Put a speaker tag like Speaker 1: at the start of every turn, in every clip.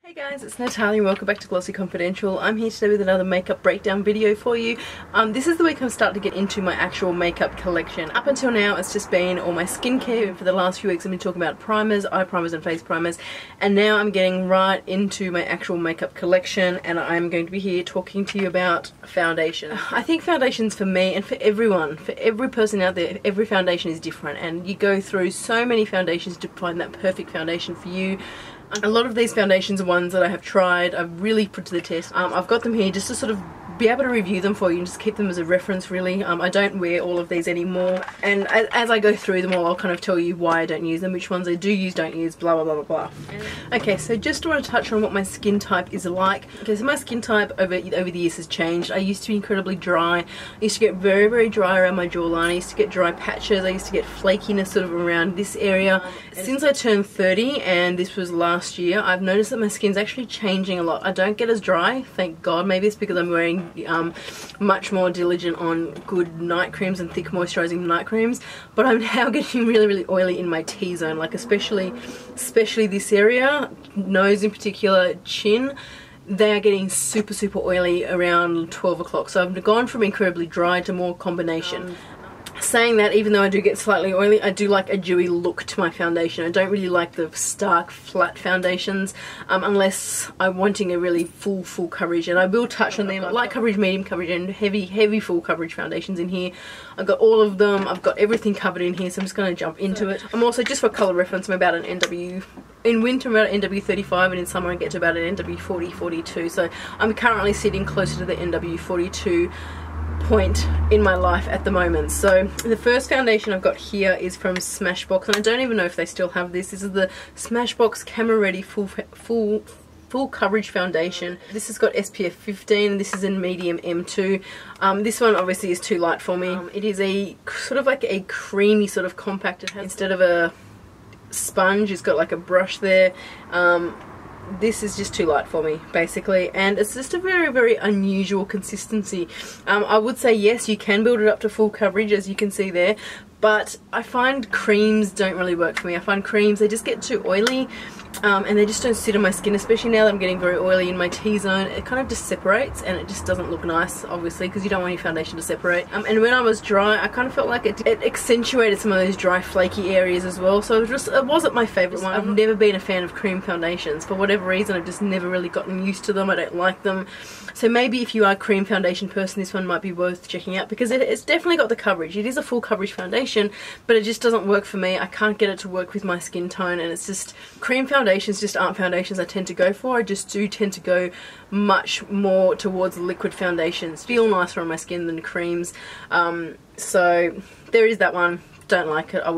Speaker 1: Hey guys, it's Natalia and welcome back to Glossy Confidential. I'm here today with another makeup breakdown video for you. This is the week I'm starting to get into my actual makeup collection. Up until now it's just been all my skincare. For the last few weeks I've been talking about primers, eye primers and face primers, and now I'm getting right into my actual makeup collection and I'm going to be here talking to you about foundation. I think foundations for me and for everyone, for every person out there, every foundation is different and you go through so many foundations to find that perfect foundation for you. A lot of these foundations are ones that I have tried, I've really put to the test. I've got them here just to sort of be able to review them for you and just keep them as a reference really. I don't wear all of these anymore, and as I go through them all I'll kind of tell you why I don't use them, which ones I do use, don't use, blah blah blah blah blah. Okay, so just want to touch on what my skin type is like. Okay, so my skin type over the years has changed. I used to be incredibly dry. I used to get very dry around my jawline. I used to get dry patches. I used to get flakiness sort of around this area. Since I turned 30, and this was last year, I've noticed that my skin's actually changing a lot. I don't get as dry, thank God. Maybe it's because I'm wearing much more diligent on good night creams and thick moisturizing night creams, but I'm now getting really oily in my T-zone, like especially this area, nose in particular, chin. They are getting super oily around 12 o'clock, so I've gone from incredibly dry to more combination. Saying that, even though I do get slightly oily, I do like a dewy look to my foundation. I don't really like the stark flat foundations unless I'm wanting a really full coverage, and I will touch on them. Light coverage, medium coverage and heavy full coverage foundations in here. I've got all of them. I've got everything covered in here, so I'm just going to jump into it. I'm also, just for colour reference, I'm about an NW. In winter I'm about an NW35 and in summer I get to about an NW40, 42. So I'm currently sitting closer to the NW42 point in my life at the moment. So the first foundation I've got here is from Smashbox, and I don't even know if they still have this. This is the Smashbox Camera Ready full coverage foundation. This has got SPF 15 and this is in medium M2. This one obviously is too light for me. It is a sort of like a creamy sort of compact. It has, instead of a sponge, it's got like a brush there. This is just too light for me basically, and it's just a very unusual consistency. I would say yes, you can build it up to full coverage as you can see there, but I find creams don't really work for me. I find creams, they just get too oily and they just don't sit on my skin, especially now that I'm getting very oily in my T-zone. It kind of just separates and it just doesn't look nice, obviously, because you don't want your foundation to separate. And when I was dry, I kind of felt like it accentuated some of those dry it areas as well, so it wasn't my favourite one. I've never been a fan of cream foundations. For whatever reason, I've just never really gotten used to them. I don't like them. So maybe if you are a cream foundation person, this one might be worth checking out, because it's definitely got the coverage. It is a full coverage foundation, but it just doesn't work for me. I can't get it to work with my skin tone, and it's just, cream foundations just aren't foundations I tend to go for. I just do tend to go much more towards liquid foundations. Feel nicer on my skin than creams. So there is that one. Don't like it. I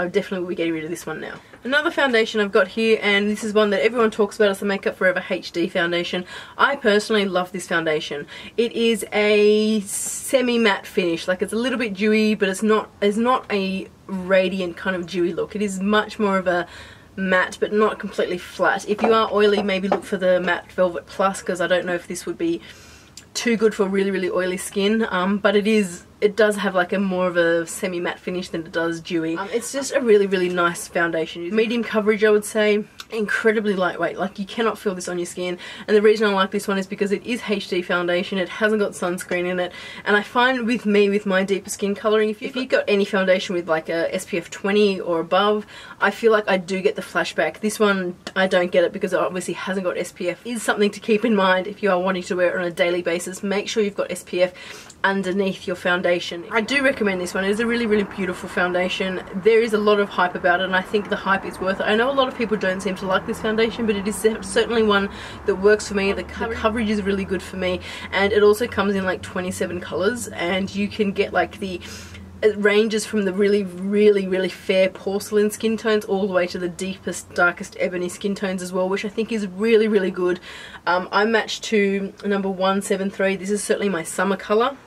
Speaker 1: definitely will be getting rid of this one now. Another foundation I've got here, and this is one that everyone talks about, as the Makeup Forever HD foundation. I personally love this foundation. It is a semi-matte finish, like it's a little bit dewy, but it's not a radiant kind of dewy look. It is much more of a matte, but not completely flat. If you are oily, maybe look for the Matte Velvet Plus, because I don't know if this would be too good for really oily skin, but it does have like a more of a semi-matte finish than it does dewy. It's just a really nice foundation. Medium coverage, I would say. Incredibly lightweight, like you cannot feel this on your skin, and the reason I like this one is because it is HD foundation. It hasn't got sunscreen in it, and I find with my deeper skin colouring, if you've got any foundation with like a SPF 20 or above, I feel like I do get the flashback. This one I don't get it because it obviously hasn't got SPF. It is something to keep in mind if you are wanting to wear it on a daily basis. Make sure you've got SPF underneath your foundation. I do recommend this one. It is a really beautiful foundation. There is a lot of hype about it, and I think the hype is worth it. I know a lot of people don't seem to like this foundation, but it is certainly one that works for me. The coverage is really good for me, and it also comes in like 27 colours, and you can get like it ranges from the really fair porcelain skin tones all the way to the deepest, darkest ebony skin tones as well, which I think is really good. I match to number 173. This is certainly my summer colour.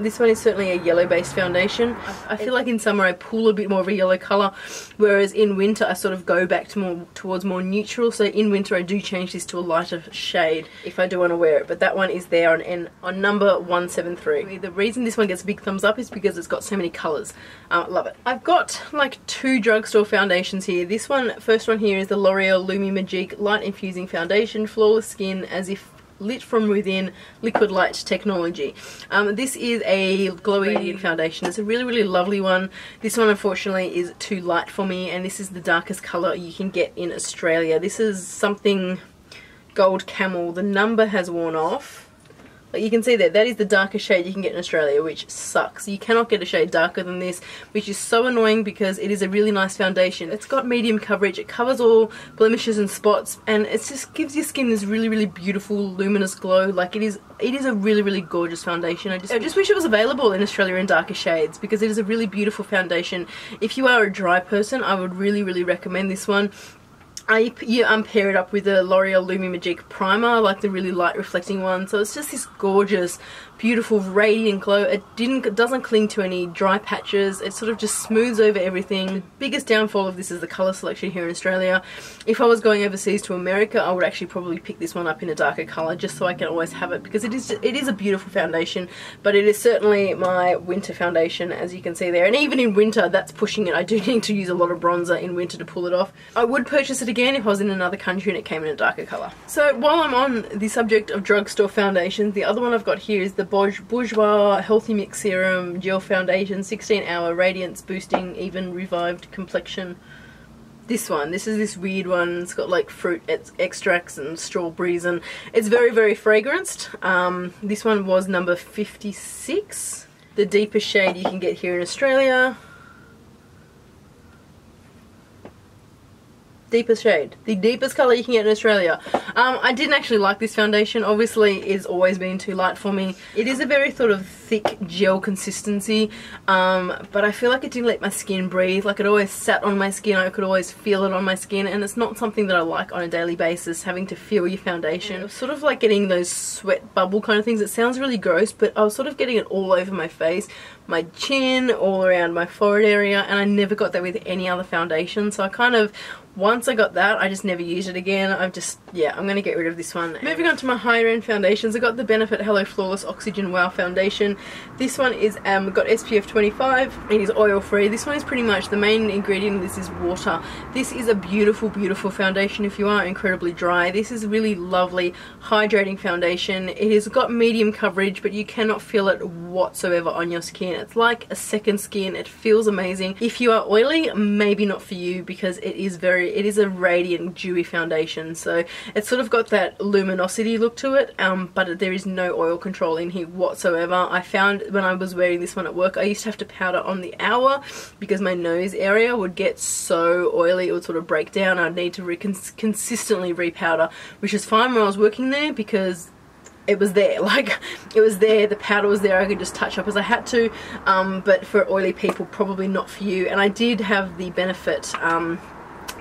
Speaker 1: This one is certainly a yellow based foundation. I feel like in summer I pull a bit more of a yellow colour, whereas in winter I sort of go back to towards more neutral. So in winter I do change this to a lighter shade if I do want to wear it, but that one is there on number 173. The reason this one gets a big thumbs up is because it's got so many colours. Love it. I've got like 2 drugstore foundations here. This one, first one here, is the L'Oreal Lumi Magique Light Infusing Foundation, Flawless Skin As If Lit From Within Liquid Light Technology. This is a glowy radiant foundation. It's a really lovely one. This one unfortunately is too light for me, and this is the darkest colour you can get in Australia. This is something gold camel. The number has worn off. But you can see that is the darkest shade you can get in Australia, which sucks. You cannot get a shade darker than this, which is so annoying because it is a really nice foundation. It's got medium coverage, it covers all blemishes and spots, and it just gives your skin this really beautiful luminous glow. Like it is a really gorgeous foundation. I just wish it was available in Australia in darker shades, because it is a really beautiful foundation. If you are a dry person, I would really recommend this one. You pair it up with the L'Oreal Lumi Magique Primer, like the really light reflecting one. So it's just this gorgeous, beautiful, radiant glow. It doesn't cling to any dry patches. It sort of just smooths over everything. The biggest downfall of this is the colour selection here in Australia. If I was going overseas to America, I would actually probably pick this one up in a darker colour just so I can always have it, because it is a beautiful foundation, but it is certainly my winter foundation, as you can see there. And even in winter, that's pushing it. I do need to use a lot of bronzer in winter to pull it off. I would purchase it again if I was in another country and it came in a darker colour. So while I'm on the subject of drugstore foundations, the other one I've got here is the Bourjois Healthy Mix Serum Gel Foundation, 16-hour radiance boosting even revived complexion. This is this weird one. It's got like fruit extracts and strawberries, and it's very fragranced. This one was number 56. The deepest shade you can get here in Australia. Deepest shade. The deepest colour you can get in Australia. I didn't actually like this foundation. Obviously, it's always been too light for me. It is a very sort of thick gel consistency, but I feel like it didn't let my skin breathe. Like it always sat on my skin. I could always feel it on my skin, and it's not something that I like on a daily basis, having to feel your foundation. It was sort of like getting those sweat bubble kind of things. It sounds really gross, but I was sort of getting it all over my face, my chin, all around my forehead area, and I never got that with any other foundation. So I kind of, once I got that, I just never used it again. I'm going to get rid of this one. Moving on to my higher end foundations, I got the Benefit Hello Flawless Oxygen Wow Foundation. This one is got SPF 25. It is oil free. This one is pretty much the main ingredient of this is water. This is a beautiful foundation if you are incredibly dry. This is a really lovely hydrating foundation. It has got medium coverage, but you cannot feel it whatsoever on your skin. It's like a second skin. It feels amazing. If you are oily, maybe not for you, because it is a radiant dewy foundation. So it's sort of got that luminosity look to it, but there is no oil control in here whatsoever. I found when I was wearing this one at work, I used to have to powder on the hour because my nose area would get so oily it would sort of break down. I'd need to consistently repowder, which is fine when I was working there because it was there, like it was there, the powder was there, I could just touch up as I had to, but for oily people, probably not for you. And I did have the Benefit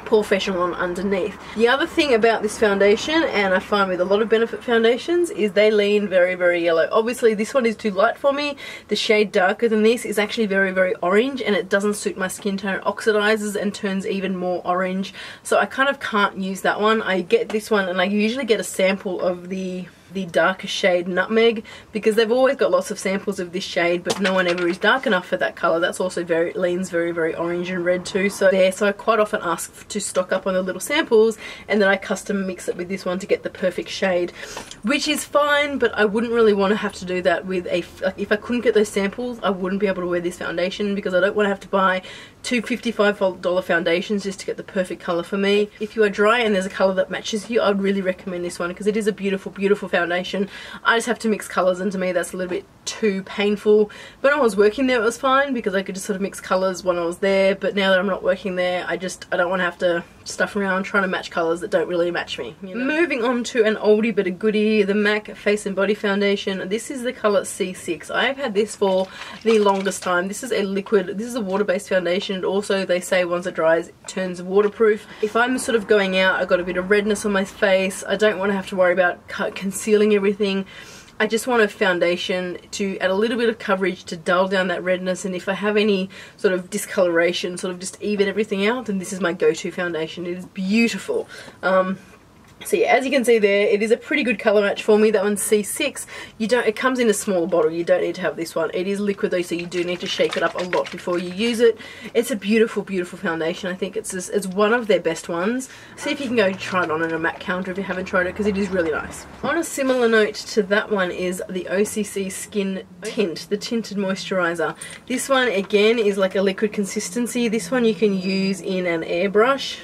Speaker 1: Professional on underneath. The other thing about this foundation, and I find with a lot of Benefit foundations, is they lean very yellow. Obviously this one is too light for me. The shade darker than this is actually very orange, and it doesn't suit my skin tone. It oxidizes and turns even more orange, so I kind of can't use that one. I get this one, and I usually get a sample of the darker shade Nutmeg, because they've always got lots of samples of this shade, but no one ever is dark enough for that color. That's also leans very orange and red too. So I quite often ask to stock up on the little samples, and then I custom mix it with this one to get the perfect shade, which is fine. But I wouldn't really want to have to do that with if I couldn't get those samples, I wouldn't be able to wear this foundation, because I don't want to have to buy two $55 foundations just to get the perfect color for me. If you are dry and there's a color that matches you, I'd really recommend this one, because it is a beautiful foundation. I just have to mix colors, and to me that's a little bit too painful. When I was working there it was fine, because I could just sort of mix colors when I was there, but now that I'm not working there, I don't want to have to stuff around trying to match colors that don't really match me, you know? Moving on to an oldie but a goodie, the MAC Face and Body Foundation. This is the color C6. I have had this for the longest time. This is a liquid, this is a water-based foundation. Also, they say once it dries, it turns waterproof. If I'm sort of going out, I've got a bit of redness on my face, I don't want to have to worry about concealing everything. I just want a foundation to add a little bit of coverage to dull down that redness, and if I have any sort of discoloration, sort of just even everything out, then this is my go-to foundation. It is beautiful. So yeah, as you can see there, it is a pretty good colour match for me. That one's C6. It comes in a smaller bottle. You don't need to have this one. It is liquid though, so you do need to shake it up a lot before you use it. It's a beautiful, beautiful foundation. I think it's one of their best ones. See if you can go try it on a MAC counter if you haven't tried it, because it is really nice. On a similar note to that one is the OCC Skin Tint, the Tinted Moisturiser. This one, again, is like a liquid consistency. This one you can use in an airbrush.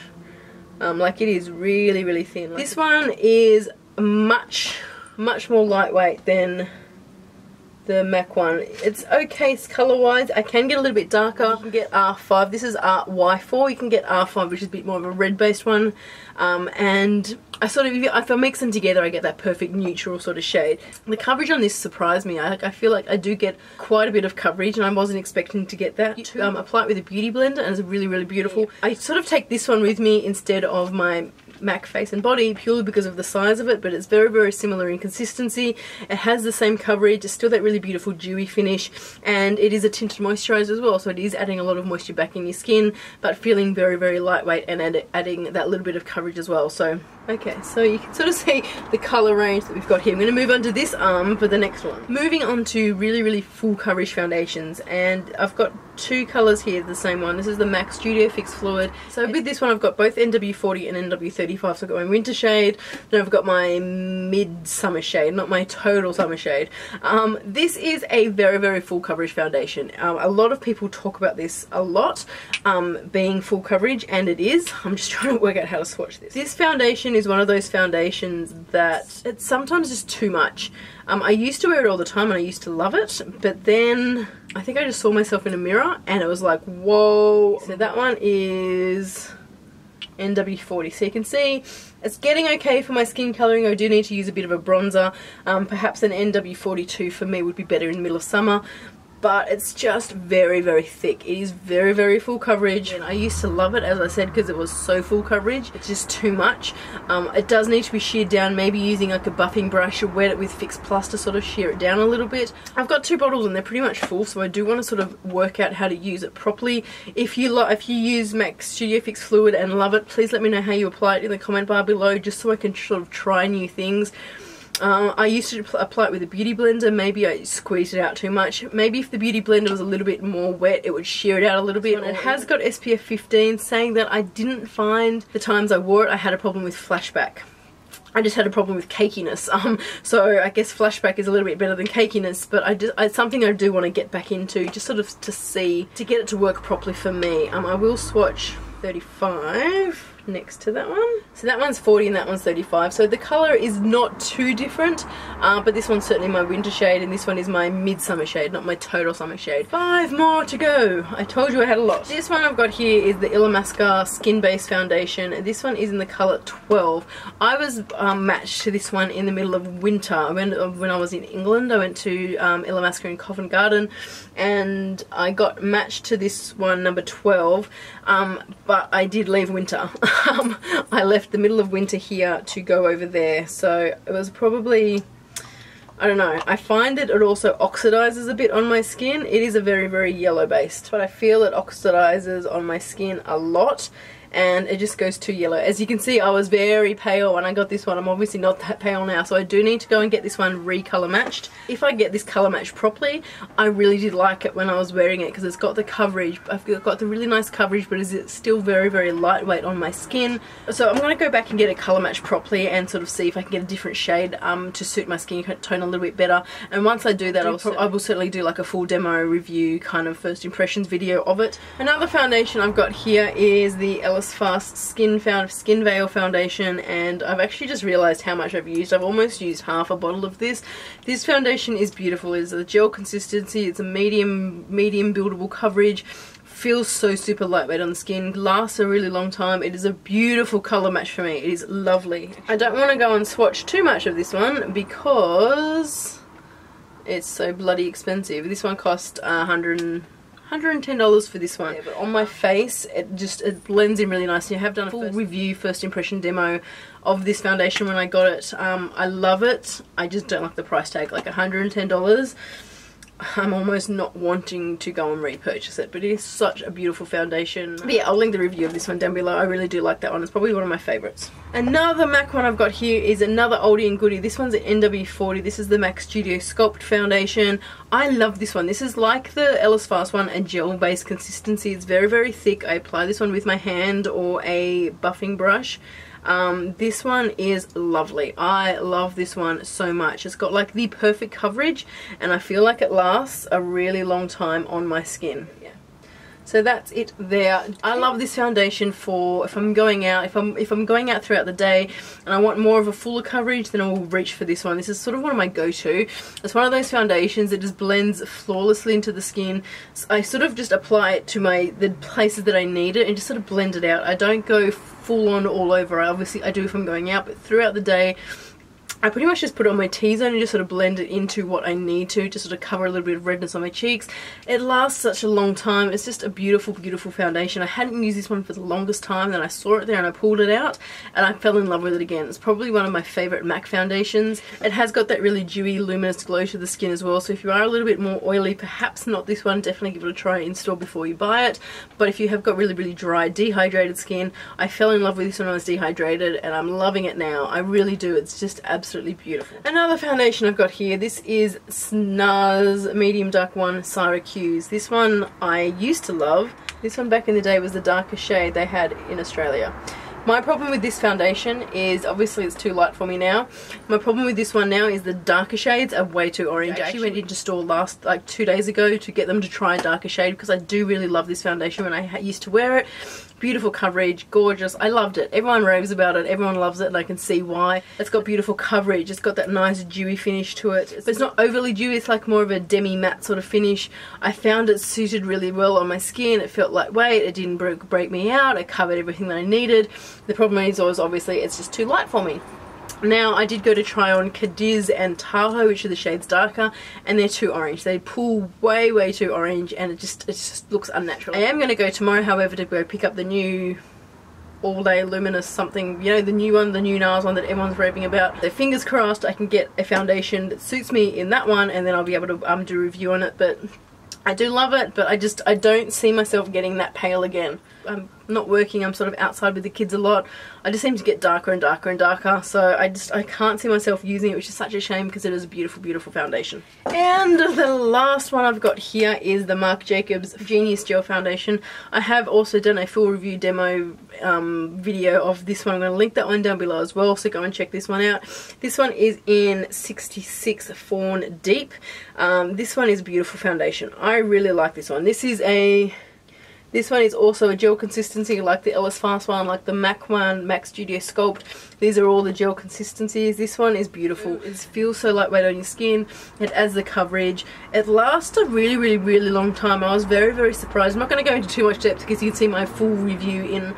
Speaker 1: Like it is really, really thin. Like this one is much more lightweight than the MAC one. It's okay color wise. I can get a little bit darker. You can get R5. This is Y4. You can get R5, which is a bit more of a red based one. And I sort of, if I mix them together, I get that perfect neutral sort of shade. The coverage on this surprised me. I feel like I do get quite a bit of coverage, and I wasn't expecting to get that. Apply it with a beauty blender, and it's really, really beautiful. I sort of take this one with me instead of my MAC Face and Body, purely because of the size of it, but it's very, very similar in consistency. It has the same coverage. It's still that really beautiful dewy finish, and it is a tinted moisturizer as well, so it is adding a lot of moisture back in your skin, but feeling very, very lightweight and adding that little bit of coverage as well. So okay, so you can sort of see the colour range that we've got here. I'm going to move on to this arm for the next one. Moving on to really, really full coverage foundations, and I've got two colours here, the same one. This is the MAC Studio Fix Fluid. So with this one I've got both NW40 and NW35, so I've got my winter shade, then I've got my mid-summer shade, not my total summer shade. This is a very, very full coverage foundation. A lot of people talk about this a lot, being full coverage, and it is. I'm just trying to work out how to swatch this. This foundation is one of those foundations that it's sometimes just too much. I used to wear it all the time and I used to love it, but then I think I just saw myself in a mirror and it was like, whoa. So that one is NW40. So you can see it's getting okay for my skin colouring. I do need to use a bit of a bronzer. Perhaps an NW42 for me would be better in the middle of summer. But it's just very, very thick. It is very, very full coverage, and I used to love it, as I said, because it was so full coverage. It's just too much. It does need to be sheared down, maybe using like a buffing brush or wet it with Fix Plus to sort of shear it down a little bit. I've got two bottles and they're pretty much full, so I do want to sort of work out how to use it properly. If you use MAC Studio Fix Fluid and love it, please let me know how you apply it in the comment bar below, just so I can sort of try new things. I used to apply it with a beauty blender. Maybe I squeezed it out too much. Maybe if the beauty blender was a little bit more wet, it would shear it out a little bit. And it has got SPF 15, saying that I didn't find the times I wore it I had a problem with flashback. I just had a problem with cakiness. So I guess flashback is a little bit better than cakiness, but it's something I do want to get back into, just sort of to get it to work properly for me. I will swatch 35 next to that one. So that one's 40 and that one's 35. So the colour is not too different, but this one's certainly my winter shade and this one is my midsummer shade, not my total summer shade. 5 more to go. I told you I had a lot. This one I've got here is the Illamasqua Skin Base Foundation, and this one is in the colour 12. I was matched to this one in the middle of winter. When I was in England, I went to Illamasqua in Covent Garden, and I got matched to this one, number 12, but I did leave winter. I left the middle of winter here to go over there, so it was probably, I don't know, I find that it also oxidizes a bit on my skin. It is a very, very yellow based, but I feel it oxidizes on my skin a lot and it just goes too yellow. As you can see, I was very pale when I got this one. I'm obviously not that pale now, so I do need to go and get this one recolor matched. If I get this color matched properly, I really did like it when I was wearing it because it's got the coverage. I've got the really nice coverage, but it's still very, very lightweight on my skin. So I'm going to go back and get a color match properly and sort of see if I can get a different shade to suit my skin tone a little bit better. And once I do that, I will certainly do like a full demo review, kind of first impressions video of it. Another foundation I've got here is the Ellis Fast Skin Veil Foundation, and I've actually just realised how much I've used. I've almost used half a bottle of this. This foundation is beautiful. It's a gel consistency, it's a medium buildable coverage, feels so super lightweight on the skin, lasts a really long time. It is a beautiful colour match for me. It is lovely. I don't want to go and swatch too much of this one because it's so bloody expensive. This one cost $110 for this one. Yeah, but on my face, it blends in really nicely. I have done a full review, first impression demo of this foundation when I got it. I love it. I just don't like the price tag, like $110. I'm almost not wanting to go and repurchase it, but it is such a beautiful foundation. But yeah, I'll link the review of this one down below. I really do like that one. It's probably one of my favorites. Another MAC one I've got here is another oldie and goodie. This one's an NW40. This is the MAC Studio Sculpt foundation. I love this one. This is like the Ellis Fast one, a gel-based consistency. It's very, very thick. I apply this one with my hand or a buffing brush. This one is lovely. I love this one so much. It's got like the perfect coverage, and I feel like it lasts a really long time on my skin. Yeah. So that's it there. I love this foundation for if I'm going out, if I'm going out throughout the day and I want more of a fuller coverage, then I'll reach for this one. This is sort of one of my go-to. It's one of those foundations that just blends flawlessly into the skin. So I sort of just apply it to the places that I need it and just sort of blend it out. I don't go full on all over. Obviously I do if I'm going out, but throughout the day I pretty much just put it on my T-zone and just sort of blend it into what I need to sort of cover a little bit of redness on my cheeks. It lasts such a long time. It's just a beautiful, beautiful foundation. I hadn't used this one for the longest time, then I saw it there and I pulled it out and I fell in love with it again. It's probably one of my favourite MAC foundations. It has got that really dewy, luminous glow to the skin as well, so if you are a little bit more oily, perhaps not this one, definitely give it a try in store before you buy it. But if you have got really, really dry, dehydrated skin, I fell in love with this when I was dehydrated and I'm loving it now. I really do. It's just absolutely beautiful. Another foundation I've got here, this is NARS Medium Dark One Syracuse. This one I used to love. This one back in the day was the darkest shade they had in Australia. My problem with this foundation is, obviously it's too light for me now. My problem with this one now is the darker shades are way too orange. I actually went into store like 2 days ago to get them to try a darker shade because I do really love this foundation when I used to wear it. Beautiful coverage, gorgeous. I loved it. Everyone raves about it. Everyone loves it and I can see why. It's got beautiful coverage. It's got that nice dewy finish to it. But it's not overly dewy. It's like more of a demi-matte sort of finish. I found it suited really well on my skin. It felt lightweight. It didn't break me out. It covered everything that I needed. The problem is always obviously it's just too light for me. Now I did go to try on Cadiz and Tahoe, which are the shades darker, and they're too orange. They pull way, way too orange and it just looks unnatural. I am going to go tomorrow, however, to go pick up the new All Day Luminous something, you know, the new one, the new NARS one that everyone's raving about. So fingers crossed I can get a foundation that suits me in that one and then I'll be able to do a review on it. But I do love it, but I don't see myself getting that pale again. I'm not working, I'm sort of outside with the kids a lot. I just seem to get darker and darker and darker, so I can't see myself using it, which is such a shame because it is a beautiful, beautiful foundation. And the last one I've got here is the Marc Jacobs Genius Gel Foundation. I have also done a full review demo video of this one. I'm going to link that one down below as well, so go and check this one out. This one is in 66 Fawn Deep. This one is a beautiful foundation. I really like this one. This one is also a gel consistency like the Ellis Fast one, like the MAC one, MAC Studio Sculpt. These are all the gel consistencies. This one is beautiful. It feels so lightweight on your skin. It adds the coverage. It lasts a really, really, really long time. I was very, very surprised. I'm not going to go into too much depth because you can see my full review in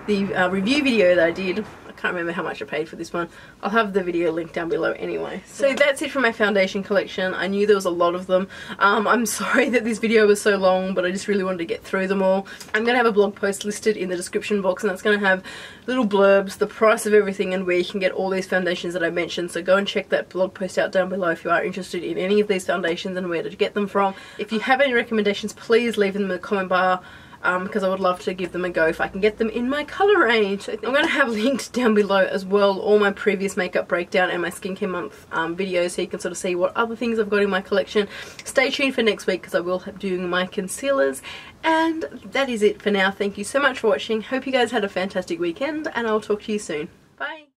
Speaker 1: the review video that I did. I can't remember how much I paid for this one. I'll have the video linked down below anyway. So that's it for my foundation collection. I knew there was a lot of them. I'm sorry that this video was so long, but I just really wanted to get through them all. I'm going to have a blog post listed in the description box, and that's going to have little blurbs, the price of everything, and where you can get all these foundations that I mentioned. So go and check that blog post out down below if you are interested in any of these foundations and where to get them from. If you have any recommendations, please leave them in the comment bar. Because I would love to give them a go if I can get them in my colour range. So I'm going to have linked down below as well all my previous makeup breakdown and my skincare month videos, so you can sort of see what other things I've got in my collection. Stay tuned for next week because I will be doing my concealers. And that is it for now. Thank you so much for watching. Hope you guys had a fantastic weekend and I'll talk to you soon. Bye!